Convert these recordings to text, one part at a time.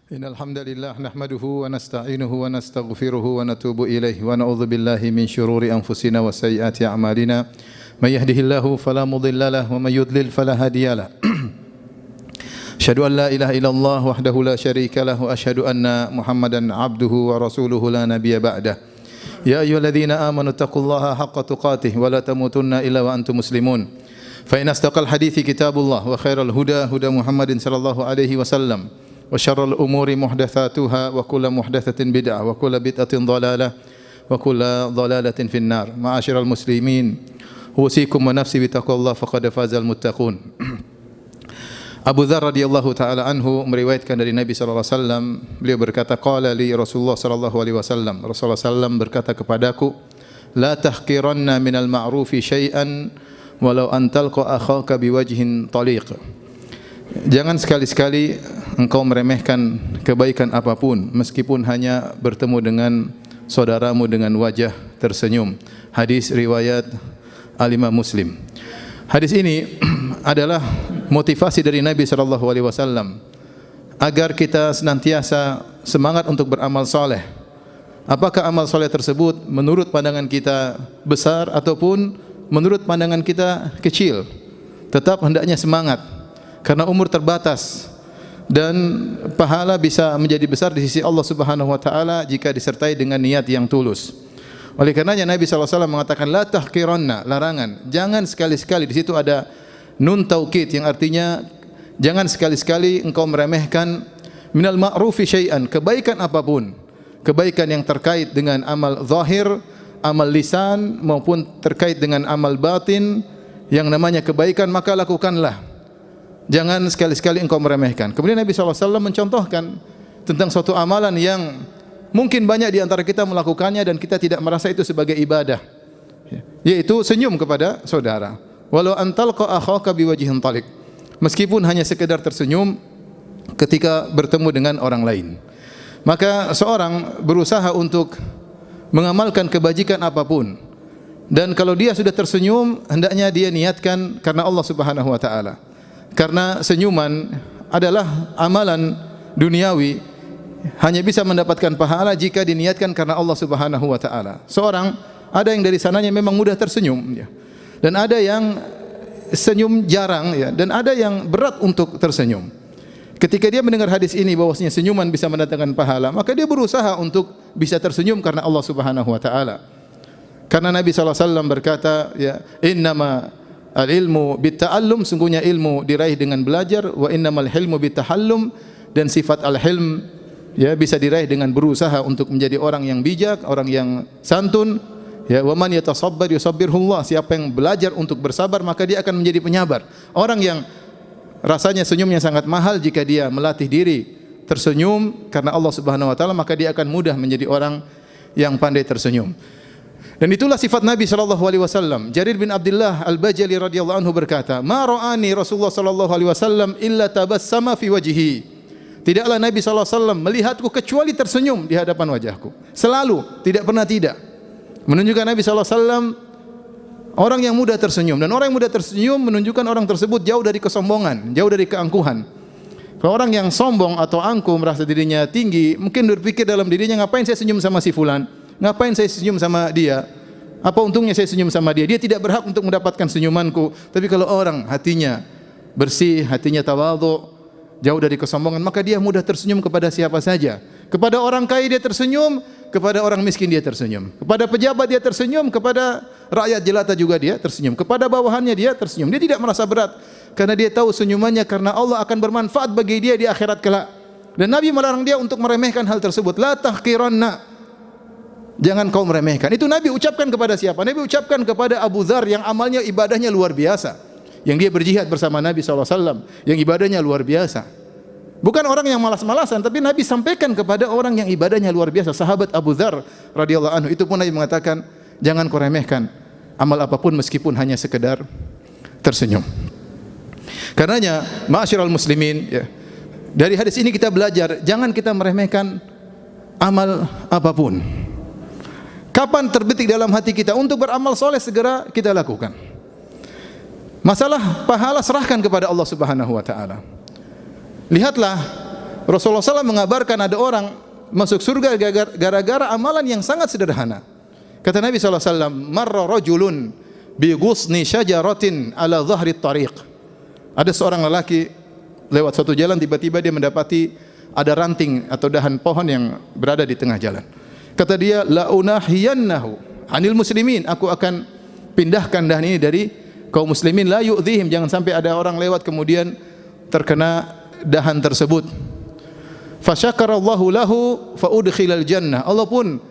Innal hamdalillah nahmaduhu wa nasta'inuhu wa nastaghfiruhu wa natubu ilaihi wa na'udzu billahi min shururi anfusina wa sayyiati a'malina may yahdihillahu fala mudilla lahu wa may yudlil fala hadiyalah. Asyhadu an la ilaha illallah wahdahu la syarika lahu wa asyhadu anna Muhammadan abduhu wa rasuluhu la nabiyya ba'dah. Ya ayyuhalladzina amanu taqullaha haqqa tuqatih wa la tamutunna illa wa antum muslimun. Fa in asdaqal hadithi kitabullah wa khairal huda huda Muhammadin sallallahu alaihi wasallam. Wa syarrul umuri muhdatsatuha wa kullu muhdatsatin bid'ah wa kullu bid'atin dhalalah wa kullu dhalalatin finnar. Ma'asyiral muslimin, usikum wa nafsi bi taqwallah faqad fazal muttaqun. Abu Dzar radhiyallahu taala anhu meriwayatkan dari Nabi sallallahu alaihi wasallam, beliau berkata, qala li Rasulullah sallallahu alaihi wasallam, Rasulullah sallam berkata kepadaku, la tahqiranna minal ma'rufi syai'an walau an talqa akhaka biwajhin taliq. Jangan sekali-sekali engkau meremehkan kebaikan apapun meskipun hanya bertemu dengan saudaramu dengan wajah tersenyum. Hadis riwayat Al-Imam Muslim. Hadis ini adalah motivasi dari Nabi sallallahu alaihi wasallam agar kita senantiasa semangat untuk beramal saleh. Apakah amal saleh tersebut menurut pandangan kita besar ataupun menurut pandangan kita kecil, tetap hendaknya semangat. Karena umur terbatas dan pahala bisa menjadi besar di sisi Allah Subhanahu wa taala jika disertai dengan niat yang tulus. Oleh karenanya Nabi sallallahu alaihi wasallam mengatakan la tahqiranna, larangan. Jangan sekali-sekali, di situ ada nun taukid yang artinya jangan sekali-sekali engkau meremehkan minal ma'rufi syai'an, kebaikan apapun. Kebaikan yang terkait dengan amal zahir, amal lisan maupun terkait dengan amal batin yang namanya kebaikan, maka lakukanlah. Jangan sekali-sekali engkau meremehkan. Kemudian Nabi SAW mencontohkan tentang suatu amalan yang mungkin banyak di antara kita melakukannya dan kita tidak merasa itu sebagai ibadah, yaitu senyum kepada saudara. Walau antalqa akhaka biwajhin taliq, meskipun hanya sekedar tersenyum ketika bertemu dengan orang lain. Maka seorang berusaha untuk mengamalkan kebajikan apapun, dan kalau dia sudah tersenyum hendaknya dia niatkan karena Allah Subhanahu wa taala. Karena senyuman adalah amalan duniawi, hanya bisa mendapatkan pahala jika diniatkan karena Allah Subhanahu wa taala. Seorang ada yang dari sananya memang mudah tersenyum ya. Dan ada yang senyum jarang ya, dan ada yang berat untuk tersenyum. Ketika dia mendengar hadis ini bahwasanya senyuman bisa mendatangkan pahala, maka dia berusaha untuk bisa tersenyum karena Allah Subhanahu wa taala. Karena Nabi sallallahu alaihi wasallam berkata ya, innama al-ilmu bitta'allum, sungguhnya ilmu diraih dengan belajar, wa innamal hilmu bittahallum, dan sifat al-hilm ya bisa diraih dengan berusaha untuk menjadi orang yang bijak, orang yang santun. Ya, wa man yatasabbar yusabbirhullah, siapa yang belajar untuk bersabar maka dia akan menjadi penyabar. Orang yang rasanya senyumnya sangat mahal, jika dia melatih diri tersenyum karena Allah Subhanahu wa taala, maka dia akan mudah menjadi orang yang pandai tersenyum. Dan itulah sifat Nabi sallallahu alaihi wasallam. Jarir bin Abdullah Al-Bajali radhiyallahu anhu berkata, "Ma ra'ani Rasulullah sallallahu alaihi wasallam illa tabassama fi wajhihi." Tidaklah Nabi sallallahu alaihi wasallam melihatku kecuali tersenyum di hadapan wajahku. Selalu, tidak pernah tidak. Menunjukkan Nabi sallallahu alaihi wasallam orang yang mudah tersenyum, dan orang yang mudah tersenyum menunjukkan orang tersebut jauh dari kesombongan, jauh dari keangkuhan. Kalau orang yang sombong atau angkuh merasa dirinya tinggi, mungkin berpikir dalam dirinya, ngapain saya senyum sama si fulan? Ngapain saya senyum sama dia? Apa untungnya saya senyum sama dia? Dia tidak berhak untuk mendapatkan senyumanku. Tapi kalau orang hatinya bersih, hatinya tawadhu, jauh dari kesombongan, maka dia mudah tersenyum kepada siapa saja. Kepada orang kaya dia tersenyum, kepada orang miskin dia tersenyum. Kepada pejabat dia tersenyum, kepada rakyat jelata juga dia tersenyum. Kepada bawahannya dia tersenyum. Dia tidak merasa berat karena dia tahu senyumannya karena Allah akan bermanfaat bagi dia di akhirat kelak. Dan Nabi melarang dia untuk meremehkan hal tersebut. La tahqiranna, jangan kau meremehkan. Itu Nabi ucapkan kepada siapa? Nabi ucapkan kepada Abu Dzar yang amalnya, ibadahnya luar biasa, yang dia berjihad bersama Nabi SAW, yang ibadahnya luar biasa. Bukan orang yang malas-malasan, tapi Nabi sampaikan kepada orang yang ibadahnya luar biasa, sahabat Abu Dzar radhiyallahu anhu. Itu pun Nabi mengatakan, jangan kau remehkan amal apapun meskipun hanya sekedar tersenyum. Karenanya, ma'asyiral muslimin ya, dari hadis ini kita belajar, jangan kita meremehkan amal apapun. Kapan terbetik dalam hati kita untuk beramal soleh, segera kita lakukan. Masalah pahala serahkan kepada Allah Subhanahu wa taala. Lihatlah Rasulullah SAW mengabarkan ada orang masuk surga gara-gara amalan yang sangat sederhana. Kata Nabi SAW, marra rajulun bi ghusni syajaratin ala dhahri tariq. Ada seorang lelaki lewat suatu jalan, tiba-tiba dia mendapati ada ranting atau dahan pohon yang berada di tengah jalan. Kata dia, la unahiyannahu anil muslimin, aku akan pindahkan dahan ini dari kaum muslimin, la yu'dhihim, jangan sampai ada orang lewat kemudian terkena dahan tersebut. Fasyakarallahu lahu fa udkhilal jannah. Allah pun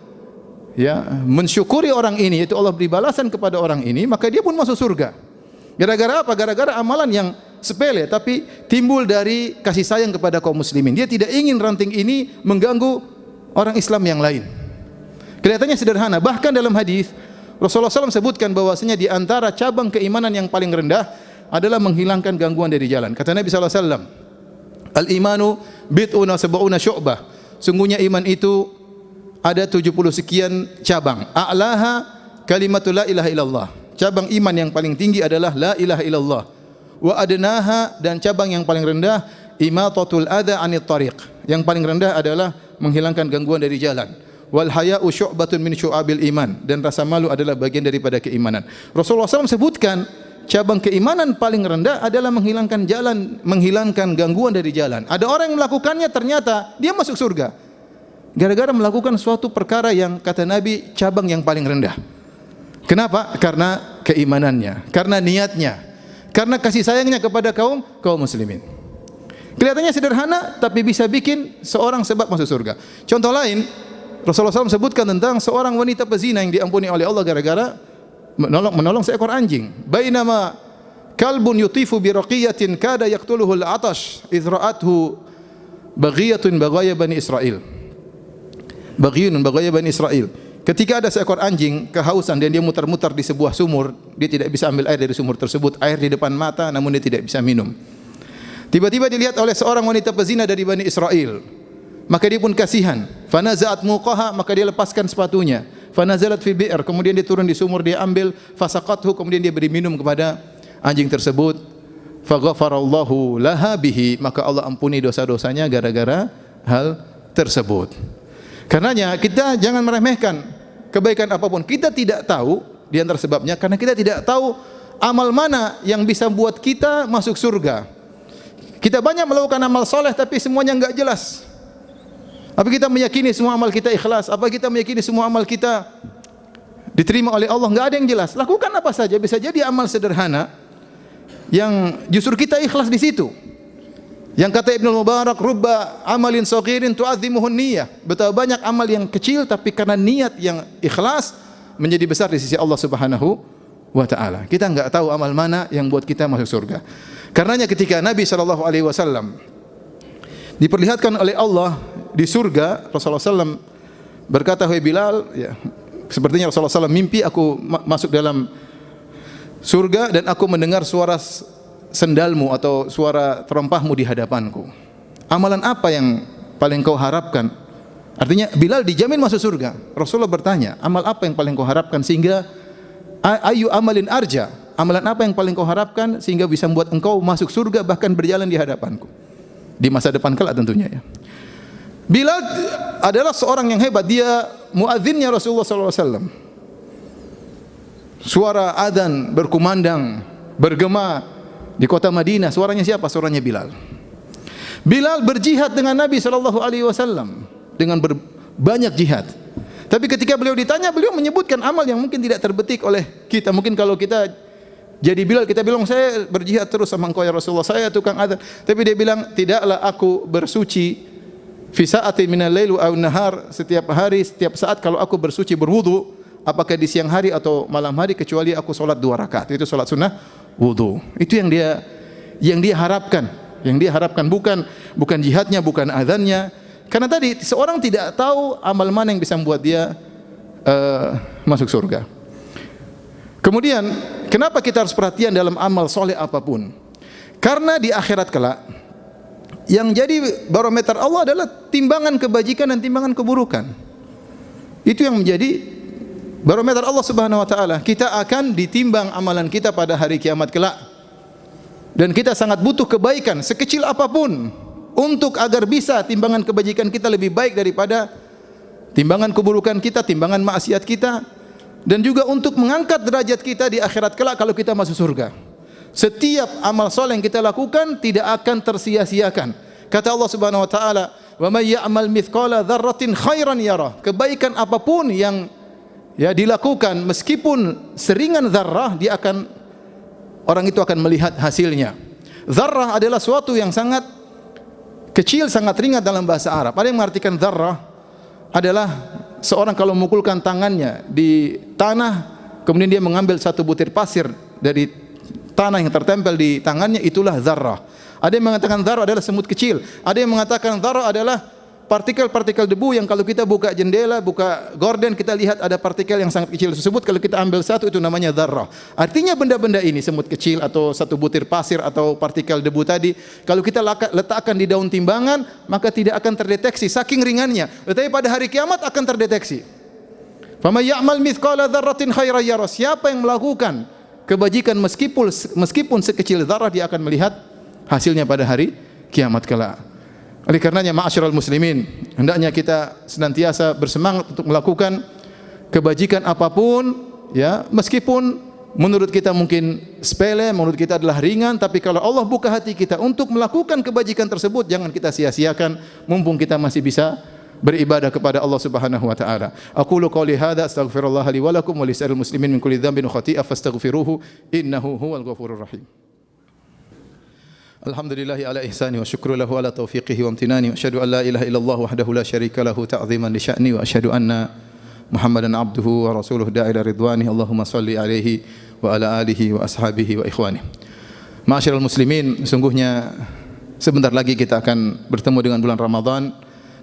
mensyukuri orang ini, yaitu Allah beri balasan kepada orang ini, maka dia pun masuk surga. Gara-gara apa? Gara-gara amalan yang sepele tapi timbul dari kasih sayang kepada kaum muslimin. Dia tidak ingin ranting ini mengganggu orang Islam yang lain. Kelihatannya sederhana. Bahkan dalam hadis Rasulullah SAW sebutkan bahwasanya di antara cabang keimanan yang paling rendah adalah menghilangkan gangguan dari jalan. Kata Nabi SAW, al-imanu bid'un wa sab'una syu'bah. Sungguhnya iman itu ada 70 sekian cabang. A'laha kalimatul la ilaha illallah. Cabang iman yang paling tinggi adalah la ilaha illallah. Wa adnaha, dan cabang yang paling rendah imatatul adza 'anit tariq. Yang paling rendah adalah menghilangkan gangguan dari jalan. Wal haya'u syu'batun min syu'abil iman, dan rasa malu adalah bagian daripada keimanan. Rasulullah SAW sebutkan cabang keimanan paling rendah adalah menghilangkan gangguan dari jalan. Ada orang yang melakukannya, ternyata dia masuk surga gara-gara melakukan suatu perkara yang kata Nabi cabang yang paling rendah. Kenapa? Karena keimanannya, karena niatnya, karena kasih sayangnya kepada kaum muslimin. Kelihatannya sederhana tapi bisa bikin seorang sebab masuk surga. Contoh lain, Rasulullah SAW sebutkan tentang seorang wanita pezina yang diampuni oleh Allah gara-gara menolong seekor anjing. Bainama kalbun yutifu bi raqiyatin kada yaqtuluhu al-'atash idh ra'athu baghiyatun baghaya bani Israil. Baghiyun baghaya bani Israil. Ketika ada seekor anjing kehausan dan dia mutar-mutar di sebuah sumur, dia tidak bisa ambil air dari sumur tersebut, air di depan mata namun dia tidak bisa minum. Tiba-tiba dilihat oleh seorang wanita pezina dari Bani Israel. Maka dia pun kasihan. Fanaza'at muqaha, maka dia lepaskan sepatunya. Fanazalat fi bi'r, kemudian dia turun di sumur, dia ambil, fasaqathu, kemudian dia beri minum kepada anjing tersebut. Faghafarallahu laha bihi, maka Allah ampuni dosa-dosanya gara-gara hal tersebut. Karenanya kita jangan meremehkan kebaikan apapun. Kita tidak tahu di antara sebabnya karena kita tidak tahu amal mana yang bisa buat kita masuk surga. Kita banyak melakukan amal soleh tapi semuanya enggak jelas. Apa kita meyakini semua amal kita ikhlas? Apa kita meyakini semua amal kita diterima oleh Allah? Enggak ada yang jelas. Lakukan apa saja, bisa jadi amal sederhana yang justru kita ikhlas di situ. Yang kata Ibnu Mubarak, rubba amalin saghirin tu'azzimuhun niyyah. Betapa banyak amal yang kecil tapi karena niat yang ikhlas menjadi besar di sisi Allah Subhanahu wa taala. Kita enggak tahu amal mana yang buat kita masuk surga. Karenanya ketika Nabi sallallahu alaihi wasallam diperlihatkan oleh Allah di surga, Rasulullah SAW berkata, "Wahai Bilal, ya, sepertinya Rasulullah SAW mimpi aku masuk dalam surga dan aku mendengar suara sendalmu atau suara terompahmu di hadapanku. Amalan apa yang paling kau harapkan?" Artinya Bilal dijamin masuk surga. Rasulullah bertanya, amal apa yang paling kau harapkan sehingga ayu amalin arja? Amalan apa yang paling kau harapkan sehingga bisa membuat engkau masuk surga bahkan berjalan di hadapanku? Di masa depan kelak tentunya ya. Bilal adalah seorang yang hebat, dia muadzinnya Rasulullah SAW. Suara adzan berkumandang, bergema di kota Madinah. Suaranya siapa? Suaranya Bilal. Bilal berjihad dengan Nabi SAW dengan banyak jihad. Tapi ketika beliau ditanya, beliau menyebutkan amal yang mungkin tidak terbetik oleh kita. Mungkin kalau kita jadi Bilal, kita bilang saya berjihad terus sama engkau ya Rasulullah, saya tukang adzan. Tapi dia bilang, tidaklah aku bersuci fi sa'ati minal lail aw nahar, setiap hari, setiap saat kalau aku bersuci berwudu, apakah di siang hari atau malam hari, kecuali aku salat 2 rakaat. Itu salat sunnah wudu. Itu yang dia harapkan. Yang dia harapkan bukan jihadnya, bukan adzannya. Karena tadi seorang tidak tahu amal mana yang bisa membuat dia masuk surga. Kemudian kenapa kita harus perhatian dalam amal soleh apapun? Karena di akhirat kelak yang jadi barometer Allah adalah timbangan kebajikan dan timbangan keburukan. Itu yang menjadi barometer Allah Subhanahu wa taala. Kita akan ditimbang amalan kita pada hari kiamat kelak. Dan kita sangat butuh kebaikan sekecil apapun untuk agar bisa timbangan kebajikan kita lebih baik daripada timbangan keburukan kita, timbangan maksiat kita, dan juga untuk mengangkat derajat kita di akhirat kelak kalau kita masuk surga. Setiap amal soleh yang kita lakukan tidak akan tersia-siakan. Kata Allah Subhanahu wa taala, "Wa may ya'mal mithqala dzarratin khairan yarah." Kebaikan apapun yang dilakukan meskipun seringan zarrah, orang itu akan melihat hasilnya. Zarrah adalah suatu yang sangat kecil, sangat ringan dalam bahasa Arab. Ada yang mengartikan zarrah adalah seorang kalau memukulkan tangannya di tanah, kemudian dia mengambil satu butir pasir dari tanah yang tertempel di tangannya, itulah zarrah. Ada yang mengatakan zarrah adalah semut kecil. Ada yang mengatakan zarrah adalah partikel-partikel debu yang kalau kita buka jendela, buka gorden, kita lihat ada partikel yang sangat kecil tersebut. Kalau kita ambil satu, itu namanya dzarrah. Artinya benda-benda ini, semut kecil atau satu butir pasir atau partikel debu tadi, kalau kita letakkan di daun timbangan, maka tidak akan terdeteksi saking ringannya. Tetapi pada hari kiamat akan terdeteksi. Faman ya'mal mithqala dzarratin khairan yarah. Siapa yang melakukan kebajikan meskipun sekecil dzarrah, dia akan melihat hasilnya pada hari kiamat kelak. Oleh karenanya ma'asyiral muslimin, hendaknya kita senantiasa bersemangat untuk melakukan kebajikan apapun, ya, meskipun menurut kita mungkin sepele, menurut kita adalah ringan, tapi kalau Allah buka hati kita untuk melakukan kebajikan tersebut, jangan kita sia-siakan mumpung kita masih bisa beribadah kepada Allah Subhanahu wa taala. Aqulu qouli hadza astaghfirullah li wa lakum wa lisa'il muslimin min kulli dhanbin wa khati'ah fastaghfiruhu innahu huwal ghafurur rahim. Alhamdulillahi ala ihsani wa syukru lahu ala taufiqihi wa amtinani wa asyhadu an la ilaha illallah wahdahu la syarika lahu ta'ziman li sya'ni wa asyhadu anna Muhammadan abduhu wa rasuluhu da'ila ridwani. Allahumma salli alaihi wa ala alihi wa ashabihi wa ikhwani. Ma'asyiral muslimin, sungguhnya sebentar lagi kita akan bertemu dengan bulan Ramadan.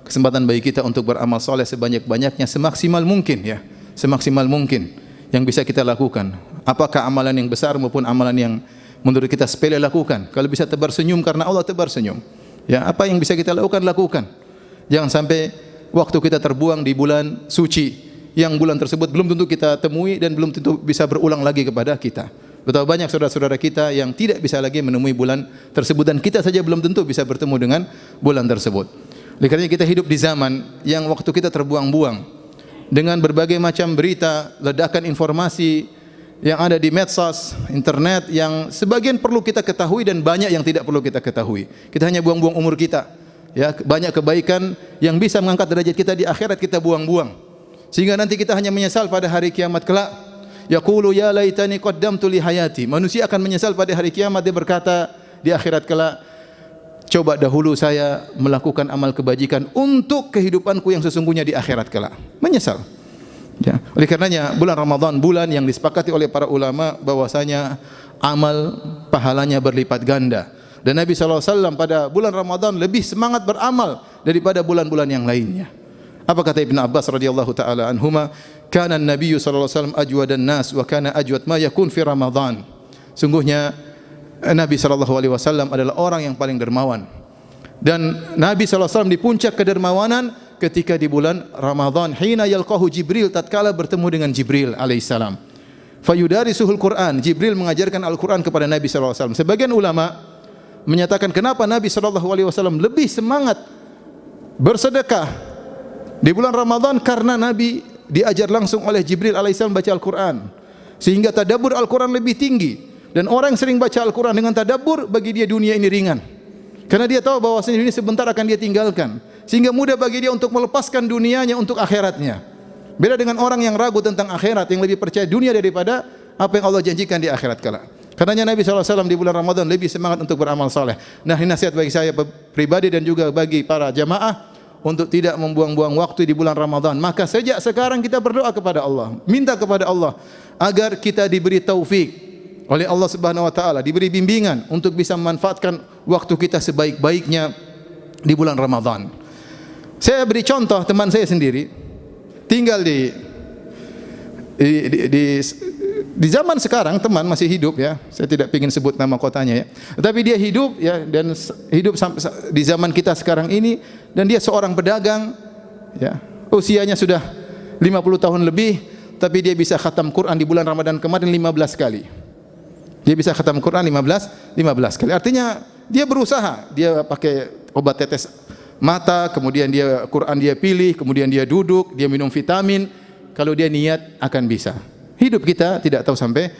Kesempatan bagi kita untuk beramal saleh sebanyak-banyaknya, semaksimal mungkin, ya, semaksimal mungkin yang bisa kita lakukan. Apakah amalan yang besar maupun amalan yang menurut kita sepele, lakukan. Kalau bisa tebar senyum karena Allah, tebar senyum. Ya, apa yang bisa kita lakukan, lakukan. Jangan sampai waktu kita terbuang di bulan suci, yang bulan tersebut belum tentu kita temui dan belum tentu bisa berulang lagi kepada kita. Betapa banyak saudara-saudara kita yang tidak bisa lagi menemui bulan tersebut, dan kita saja belum tentu bisa bertemu dengan bulan tersebut. Oleh karena kita hidup di zaman yang waktu kita terbuang-buang dengan berbagai macam berita, ledakan informasi yang ada di medsos, internet, yang sebagian perlu kita ketahui dan banyak yang tidak perlu kita ketahui. Kita hanya buang-buang umur kita. Ya, banyak kebaikan yang bisa mengangkat derajat kita di akhirat kita buang-buang. Sehingga nanti kita hanya menyesal pada hari kiamat kelak. Yaqulu ya laitani qaddamtu li hayati. Manusia akan menyesal pada hari kiamat, dia berkata di akhirat kelak, coba dahulu saya melakukan amal kebajikan untuk kehidupanku yang sesungguhnya di akhirat kelak. Menyesal. Ya, oleh karenanya bulan Ramadan bulan yang disepakati oleh para ulama bahwasanya amal pahalanya berlipat ganda. Dan Nabi SAW pada bulan Ramadan lebih semangat beramal daripada bulan-bulan yang lainnya. Apa kata Ibn Abbas radhiyallahu taala anhuma, kana an-nabiy sallallahu alaihi wasallam ajwadan nas wa kana ajwad ma yakun fi Ramadan. Sungguhnya Nabi sallallahu alaihi wasallam adalah orang yang paling dermawan. Dan Nabi sallallahu alaihi wasallam di puncak kedermawanan ketika di bulan Ramadan, hina yalqahu Jibril, tatkala bertemu dengan Jibril alaihissalam. Fayudarisuhul Quran, Jibril mengajarkan Al-Quran kepada Nabi sallallahu alaihi wasallam. Sebagian ulama menyatakan kenapa Nabi sallallahu alaihi wasallam lebih semangat bersedekah di bulan Ramadan, karena Nabi diajar langsung oleh Jibril alaihissalam baca Al-Quran, sehingga tadabbur Al-Quran lebih tinggi. Dan orang yang sering baca Al-Quran dengan tadabbur, bagi dia dunia ini ringan, karena dia tahu bahwasanya ini sebentar akan dia tinggalkan, sehingga mudah bagi dia untuk melepaskan dunianya untuk akhiratnya. Beda dengan orang yang ragu tentang akhirat, yang lebih percaya dunia daripada apa yang Allah janjikan di akhirat kelak. Karenanya Nabi SAW di bulan Ramadan lebih semangat untuk beramal saleh. Nah, ini nasihat bagi saya pribadi dan juga bagi para jamaah untuk tidak membuang-buang waktu di bulan Ramadan. Maka sejak sekarang kita berdoa kepada Allah, minta kepada Allah agar kita diberi taufik oleh Allah Subhanahu wa taala, diberi bimbingan untuk bisa memanfaatkan waktu kita sebaik-baiknya di bulan Ramadan. Saya beri contoh teman saya sendiri, tinggal di zaman sekarang, teman masih hidup, ya. Saya tidak ingin sebut nama kotanya, ya. Tetapi dia hidup, ya, dan hidup di zaman kita sekarang ini, dan dia seorang pedagang, ya. Usianya sudah 50 tahun lebih, tapi dia bisa khatam Quran di bulan Ramadan kemarin 15 kali. Dia bisa khatam Quran 15 kali. Artinya dia berusaha, dia pakai obat tetes mata, kemudian dia Quran dia pilih, kemudian dia duduk, dia minum vitamin. Kalau dia niat akan bisa. Hidup kita tidak tahu sampai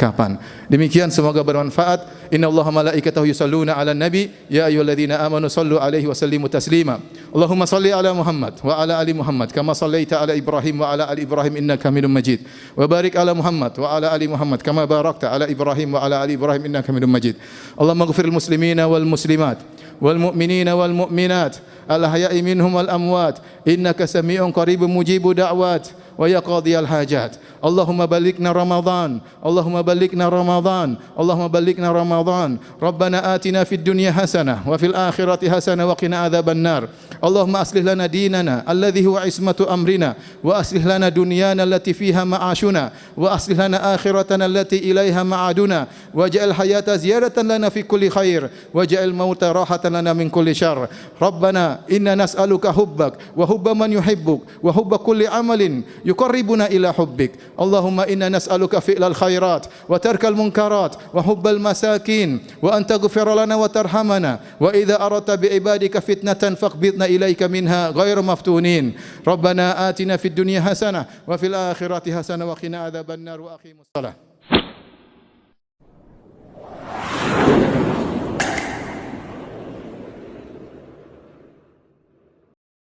kapan. Demikian semoga bermanfaat. Innallaha malaikatahu yusalluna 'alan nabi ya ayyuhalladzina amanu sallu 'alaihi wa sallimu taslima. Allahumma salli 'ala Muhammad wa 'ala ali Muhammad kama sallaita 'ala Ibrahim wa 'ala ali Ibrahim innaka Hamidum Majid. Wa barik 'ala Muhammad wa 'ala ali Muhammad kama barakta 'ala Ibrahim wa 'ala ali Ibrahim innaka Hamidum Majid. Allahumma ighfir lil muslimina wal muslimat wal mu'minina wal mu'minat al ahya'i minhum wal amwat innaka samii'un qaribun mujibu da'wat wa ya qadhiyal hajat. Allahumma balighna Ramadan, Allahumma balighna Ramadan, Allahumma balighna Ramadan. Rabbana atina fid dunya hasanah wa fil akhirati hasanah wa qina adzabannar. Allahumma aslih lana dinana alladhi huwa ismatu amrina wa aslih lana dunyana allati fiha ma'ashuna wa aslih lana akhiratana allati ilaiha ma'aduna waj'al hayata ziyadatan lana fi kulli khair waj'al mauta rahatan lana min kulli syarr. Rabbana inna nas'aluka hubbak wa hubba man yuhibbuk wa hubba kulli amalin yuqarribuna ila hubbik. Allahumma inna nas'aluka fi'lal khairat wa tarkal munkarat wa hubbal masakin wa an taghfir lana wa tarhamana wa idza aradta bi ibadika fitnatan faqbidna ilaika minha ghairu maftunin. Rabbana atina fid dunya hasanah wa fil akhirati hasanah wa qina adzabannar wa aqimus shalah.